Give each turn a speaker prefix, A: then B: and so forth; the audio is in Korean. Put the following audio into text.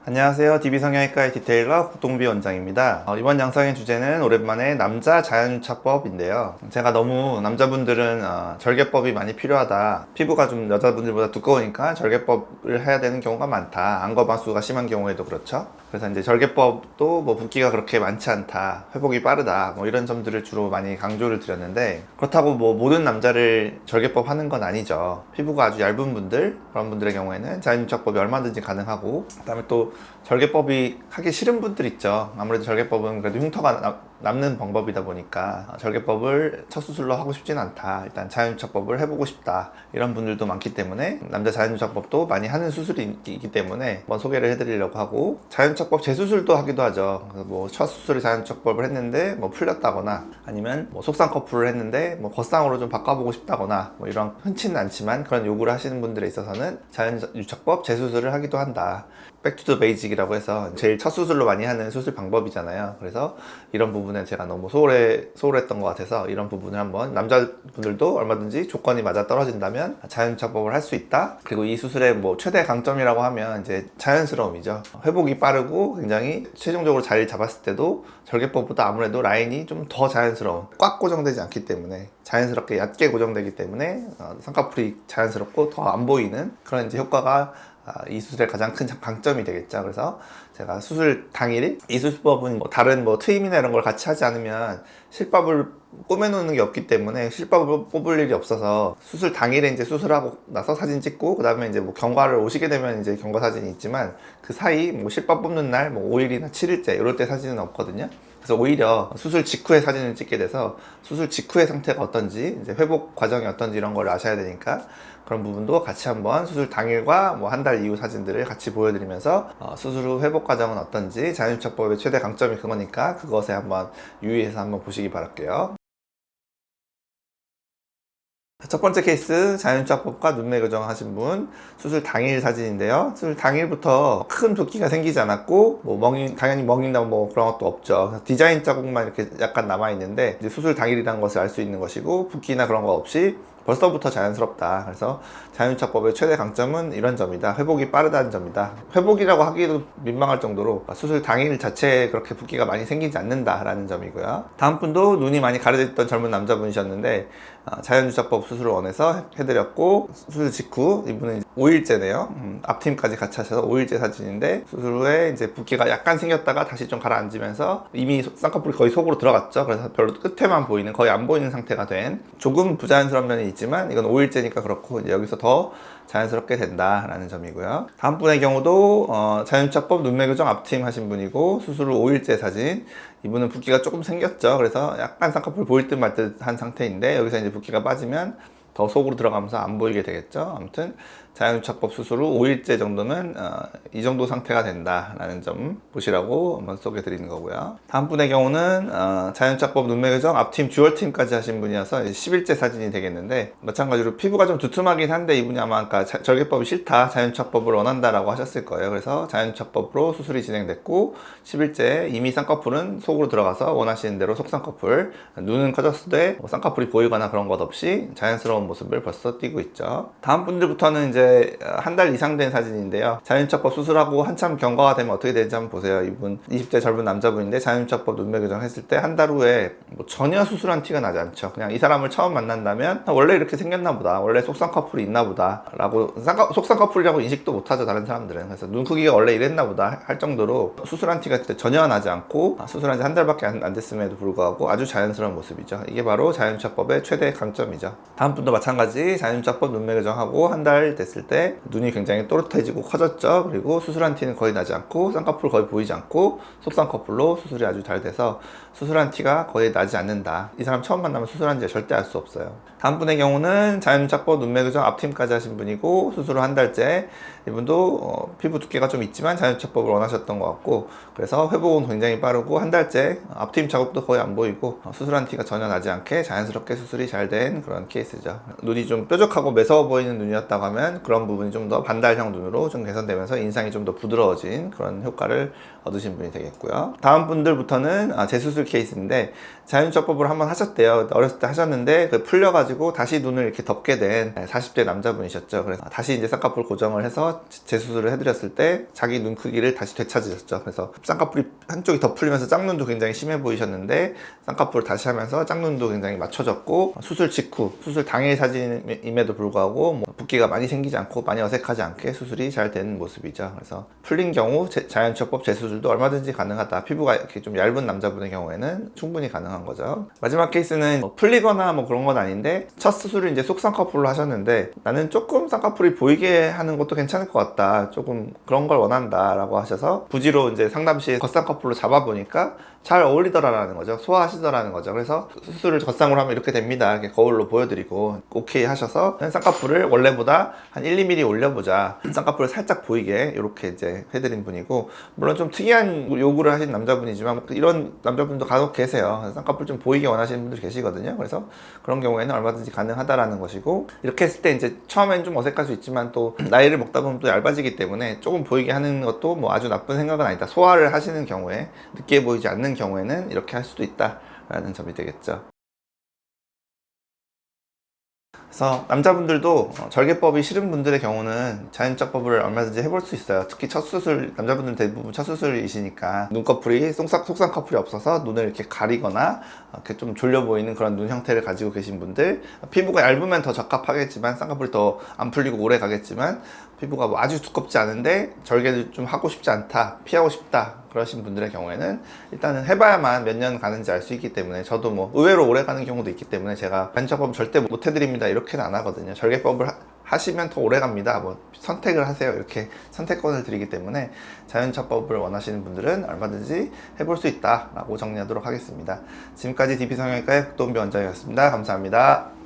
A: 안녕하세요. DB성형외과의 디테일러 국동비 원장입니다. 이번 영상의 주제는 오랜만에 남자 자연유착법인데요. 제가 너무 남자분들은 절개법이 많이 필요하다, 피부가 좀 여자분들보다 두꺼우니까 절개법을 해야 되는 경우가 많다, 안검하수가 심한 경우에도 그렇죠. 그래서 이제 절개법도 뭐 붓기가 그렇게 많지 않다, 회복이 빠르다, 뭐 이런 점들을 주로 많이 강조를 드렸는데, 그렇다고 뭐 모든 남자를 절개법 하는 건 아니죠. 피부가 아주 얇은 분들, 그런 분들의 경우에는 자연유착법이 얼마든지 가능하고, 그 다음에 또 절개법이 하기 싫은 분들 있죠. 아무래도 절개법은 그래도 흉터가 남는 방법이다 보니까 절개법을 첫 수술로 하고 싶진 않다, 일단 자연유착법을 해보고 싶다, 이런 분들도 많기 때문에 남자 자연유착법도 많이 하는 수술이기 때문에 한번 소개를 해드리려고 하고, 자연유착법 재수술도 하기도 하죠. 뭐 첫 수술에 자연유착법을 했는데 뭐 풀렸다거나, 아니면 뭐 속상 커플을 했는데 뭐 겉상으로 좀 바꿔보고 싶다거나, 뭐 이런 흔치는 않지만 그런 요구를 하시는 분들에 있어서는 자연유착법 재수술을 하기도 한다. 백투더 베이직이라고 해서 제일 첫 수술로 많이 하는 수술 방법이잖아요. 그래서 이런 부분에 제가 너무 소홀했던 것 같아서 이런 부분을 한번, 남자분들도 얼마든지 조건이 맞아 떨어진다면 자연유착법을 할 수 있다. 그리고 이 수술의 뭐 최대 강점이라고 하면 이제 자연스러움이죠. 회복이 빠르고 굉장히 최종적으로 자리를 잡았을 때도 절개법보다 아무래도 라인이 좀 더 자연스러운, 꽉 고정되지 않기 때문에 자연스럽게 얕게 고정되기 때문에 쌍꺼풀이 자연스럽고 더 안 보이는 그런 이제 효과가 이 수술의 가장 큰 강점이 되겠죠. 그래서 제가 수술 당일, 이 수술법은 뭐 다른 뭐 트임이나 이런 걸 같이 하지 않으면 실밥을 꾸며놓는 게 없기 때문에 실밥을 뽑을 일이 없어서, 수술 당일에 이제 수술하고 나서 사진 찍고, 그 다음에 이제 뭐 경과를 오시게 되면 이제 경과 사진이 있지만, 그 사이 뭐 실밥 뽑는 날 뭐 5일이나 7일째 이럴 때 사진은 없거든요. 그래서 오히려 수술 직후에 사진을 찍게 돼서 수술 직후의 상태가 어떤지, 이제 회복 과정이 어떤지 이런 걸 아셔야 되니까, 그런 부분도 같이 한번 수술 당일과 뭐 한 달 이후 사진들을 같이 보여드리면서 수술 후 회복 과정은 어떤지, 자연유착법의 최대 강점이 그거니까 그것에 한번 유의해서 한번 보시기 바랄게요. 첫 번째 케이스, 자연유착법과 눈매 교정 하신 분 수술 당일 사진인데요. 수술 당일부터 큰 붓기가 생기지 않았고, 뭐 당연히 멍이나 뭐 그런 것도 없죠. 디자인 자국만 이렇게 약간 남아 있는데, 이제 수술 당일이라는 것을 알 수 있는 것이고, 붓기나 그런 거 없이 벌써부터 자연스럽다. 그래서 자연유착법의 최대 강점은 이런 점이다, 회복이 빠르다는 점이다. 회복이라고 하기도 민망할 정도로 수술 당일 자체에 그렇게 붓기가 많이 생기지 않는다라는 점이고요. 다음 분도 눈이 많이 가려졌던 젊은 남자분이셨는데 자연유착법 수술을 원해서 해드렸고, 수술 직후 이분은 5일째네요. 앞팀까지 같이 하셔서 5일째 사진인데, 수술 후에 이제 붓기가 약간 생겼다가 다시 좀 가라앉으면서 이미 쌍꺼풀이 거의 속으로 들어갔죠. 그래서 별로 끝에만 보이는, 거의 안 보이는 상태가 된, 조금 부자연스러운 면이 있지만 이건 5일째니까 그렇고, 이제 여기서 더 자연스럽게 된다라는 점이고요. 다음 분의 경우도 자연유착법 눈매 교정 앞팀 하신 분이고, 수술 후 5일째 사진. 이분은 붓기가 조금 생겼죠. 그래서 약간 쌍꺼풀 보일 듯 말 듯 한 상태인데, 여기서 이제 붓기가 빠지면 더 속으로 들어가면서 안 보이게 되겠죠. 아무튼 자연유착법 수술 후 5일째 정도면 이 정도 상태가 된다라는 점 보시라고 한번 소개해 드리는 거고요. 다음 분의 경우는 자연유착법 눈매 교정 앞팀 듀얼팀까지 하신 분이어서 10일째 사진이 되겠는데, 마찬가지로 피부가 좀 두툼하긴 한데, 이분이 아마 아까 절개법이 싫다, 자연유착법을 원한다라고 하셨을 거예요. 그래서 자연유착법으로 수술이 진행됐고, 10일째 이미 쌍꺼풀은 속으로 들어가서 원하시는 대로 속쌍꺼풀, 눈은 커졌을 때 쌍꺼풀이 보이거나 그런 것 없이 자연스러운 모습을 벌써 띄고 있죠. 다음 분들부터는 이제 한 달 이상 된 사진인데요. 자연유착법 수술하고 한참 경과가 되면 어떻게 되는지 한번 보세요. 이분 20대 젊은 남자분인데 자연유착법 눈매 교정 했을 때 한 달 후에 뭐 전혀 수술한 티가 나지 않죠. 그냥 이 사람을 처음 만난다면 원래 이렇게 생겼나 보다, 원래 속쌍꺼풀이 있나 보다 라고, 속쌍꺼풀이라고 인식도 못하죠, 다른 사람들은. 그래서 눈 크기가 원래 이랬나 보다 할 정도로 수술한 티가 전혀 나지 않고, 수술한 지 한 달밖에 안 됐음에도 불구하고 아주 자연스러운 모습이죠. 이게 바로 자연유착법의 최대 강점이죠. 다음 분도 마찬가지 자연유착법 눈매 교정하고 한 달 됐을 때 눈이 굉장히 또렷해지고 커졌죠. 그리고 수술한 티는 거의 나지 않고, 쌍꺼풀 거의 보이지 않고, 속쌍꺼풀로 수술이 아주 잘 돼서 수술한 티가 거의 나지 않는다. 이 사람 처음 만나면 수술한 지 절대 알 수 없어요. 다음 분의 경우는 자연유착법 눈매 교정 앞팀까지 하신 분이고, 수술 후 한 달째. 이분도 피부 두께가 좀 있지만 자연유착법을 원하셨던 것 같고, 그래서 회복은 굉장히 빠르고 한 달째 앞팀 자국도 거의 안 보이고 수술한 티가 전혀 나지 않게 자연스럽게 수술이 잘 된 그런 케이스죠. 눈이 좀 뾰족하고 매서워 보이는 눈이었다고 하면 그런 부분이 좀 더 반달형 눈으로 좀 개선되면서 인상이 좀 더 부드러워진 그런 효과를 얻으신 분이 되겠고요. 다음 분들부터는 재수술 케이스인데, 자연유착법을 한번 하셨대요. 어렸을 때 하셨는데 풀려가지고 다시 눈을 이렇게 덮게 된 40대 남자분이셨죠. 그래서 다시 이제 쌍꺼풀 고정을 해서 해서 재수술을 해드렸을 때 자기 눈 크기를 다시 되찾으셨죠. 그래서 쌍꺼풀이 한쪽이 더 풀리면서 짝눈도 굉장히 심해 보이셨는데 쌍꺼풀을 다시 하면서 짝눈도 굉장히 맞춰졌고, 수술 직후, 수술 당일 사진임에도 불구하고 뭐 붓기가 많이 생기지 않고 많이 어색하지 않게 수술이 잘 되는 모습이죠. 그래서 풀린 경우 자연치료법 재수술도 얼마든지 가능하다. 피부가 이렇게 좀 얇은 남자분의 경우에는 충분히 가능한 거죠. 마지막 케이스는 뭐 풀리거나 뭐 그런 건 아닌데, 첫 수술을 이제 속쌍꺼풀로 하셨는데 나는 조금 쌍꺼풀이 보이게 하는 것도 괜찮을 것 같다, 조금 그런 걸 원한다 라고 하셔서 부지로 이제 상담 시에 겉쌍꺼풀로 잡아보니까 잘 어울리더라라는 거죠. 소화하시더라는 거죠. 그래서 수술을 겉쌍으로 하면 이렇게 됩니다. 이렇게 거울로 보여드리고 오케이 하셔서 쌍꺼풀을 원래보다 한 1, 2mm 올려보자, 쌍꺼풀을 살짝 보이게 이렇게 이제 해드린 분이고, 물론 좀 특이한 요구를 하신 남자분이지만 이런 남자분도 간혹 계세요. 쌍꺼풀 좀 보이게 원하시는 분들이 계시거든요. 그래서 그런 경우에는 얼마든지 가능하다라는 것이고, 이렇게 했을 때 이제 처음엔 좀 어색할 수 있지만 또 나이를 먹다 보면 또 얇아지기 때문에 조금 보이게 하는 것도 뭐 아주 나쁜 생각은 아니다. 소화를 하시는 경우에, 느끼해 보이지 않는 경우에는 이렇게 할 수도 있다라는 점이 되겠죠. 그래서 남자분들도 절개법이 싫은 분들의 경우는 자연적법을 얼마든지 해볼 수 있어요. 특히 첫 수술, 남자분들은 대부분 첫 수술이시니까 눈꺼풀이 속쌍꺼풀이 없어서 눈을 이렇게 가리거나 이렇게 좀 졸려 보이는 그런 눈 형태를 가지고 계신 분들, 피부가 얇으면 더 적합하겠지만 쌍꺼풀이 더 안 풀리고 오래 가겠지만, 피부가 뭐 아주 두껍지 않은데 절개를 좀 하고 싶지 않다, 피하고 싶다 그러신 분들의 경우에는 일단은 해봐야만 몇 년 가는지 알 수 있기 때문에, 저도 뭐 의외로 오래 가는 경우도 있기 때문에 제가 자연적법 절대 못 해드립니다 이렇게는 안 하거든요. 절개법을 하시면 더 오래 갑니다, 뭐 선택을 하세요 이렇게 선택권을 드리기 때문에, 자연차법을 원하시는 분들은 얼마든지 해볼 수 있다 라고 정리하도록 하겠습니다. 지금까지 DB성형외과의 국도은비 원장이었습니다. 감사합니다.